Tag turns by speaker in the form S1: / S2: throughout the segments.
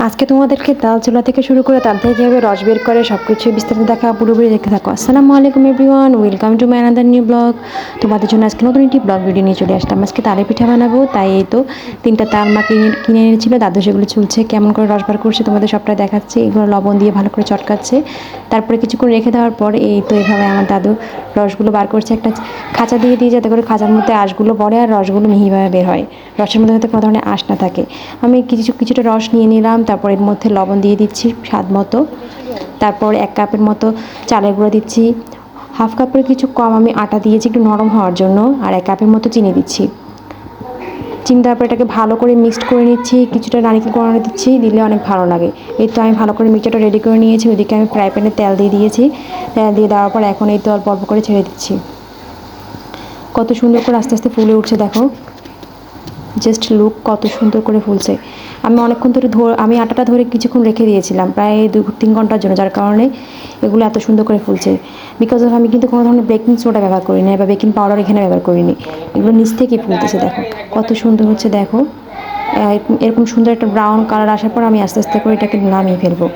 S1: আজকে তোমাদেরকে তাল চুলা থেকে শুরু করে তাল থেকে কীভাবে রস বের করে সব কিছুই বিস্তারিত দেখা পুরোপুরি দেখে থাকো। আসসালামু আলাইকুম everyone, welcome to my another new blog. তোমাদের জন্য আজকে নতুন একটি ব্লগ ভিডিও নিয়ে চলে আসলাম। আজকে তালের পিঠা বানাবো, তাই এই তো 3টা তাল মা কিনে এনেছিল। দাদু সেগুলো চুলছে, কেমন করে রস বার করছে তোমাদের সবটা দেখাচ্ছে। এগুলো লবণ দিয়ে ভালো করে চটকাচ্ছে, তারপরে কিছুক্ষণ রেখে দেওয়ার পর এই তো এভাবে আমার দাদু রসগুলো বার করছে। একটা খাঁচা দিয়ে যাতে করে খাঁচার মধ্যে আঁশগুলো পড়ে আর রসগুলো মিহিভাবে বের হয়, রসের মধ্যে যাতে কোনো ধরনের আঁশ না থাকে। আমি কিছুটা রস নিয়ে নিলাম, তারপর এর মধ্যে লবণ দিয়ে দিচ্ছি স্বাদ মতো। তারপর 1 কাপের মতো চালের গুঁড়ো দিচ্ছি, হাফ কাপের কিছু কম আমি আটা দিয়েছি একটু নরম হওয়ার জন্য, আর 1 কাপের মতো চিনি দিচ্ছি। চিনি তারপর এটাকে ভালো করে মিক্সড করে নিচ্ছি, কিছুটা নারকেল কোড়ানো দিচ্ছি, দিলে অনেক ভালো লাগে। এই তো আমি ভালো করে মিক্সচারটা রেডি করে নিয়েছি। ওইদিকে আমি ফ্রাই প্যানে তেল দিয়ে দিয়েছি। তেল দিয়ে দেওয়ার পর এখন এই তো অল্প অল্প করে ছেড়ে দিচ্ছি। কত সুন্দর করে আস্তে আস্তে ফুলে উঠছে দেখো, জাস্ট লুক কত সুন্দর করে ফুলছে। আমি অনেকক্ষণ ধরে আমি আটাটা ধরে কিছুক্ষণ রেখে দিয়েছিলাম, প্রায় 2-3 ঘন্টার জন্য, যার কারণে এগুলো এত সুন্দর করে ফুলছে। বিকজ অফ আমি কিন্তু কোনো ধরনের বেকিং সোডা ব্যবহার করিনি বা বেকিং পাউডার এখানে ব্যবহার করিনি। এগুলো নিচ থেকেই ফুলতেছে, দেখো কত সুন্দর হচ্ছে। দেখো এরকম সুন্দর একটা ব্রাউন কালার আসার পর আমি আস্তে আস্তে করে এটাকে নামিয়ে ফেলবো।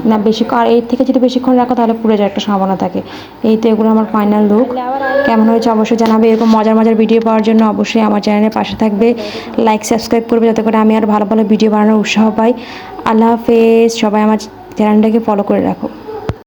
S1: না বেশিক্ষণ, আর এর থেকে যদি বেশিক্ষণ রাখো তাহলে পুড়ে যাওয়ার একটা সম্ভাবনা থাকে। এই তো এগুলো আমার ফাইনাল লুক। কেমন হয়েছে অবশ্যই জানাবে। এরকম মজার মজার ভিডিও পাওয়ার জন্য অবশ্যই আমার চ্যানেলের পাশে থাকবে, লাইক সাবস্ক্রাইব করবে, যাতে করে আমি আর ভালো ভালো ভিডিও বানানোর উৎসাহ পাই। আল্লাহ হাফেজ। সবাই আমার চ্যানেলটাকে ফলো করে রাখো।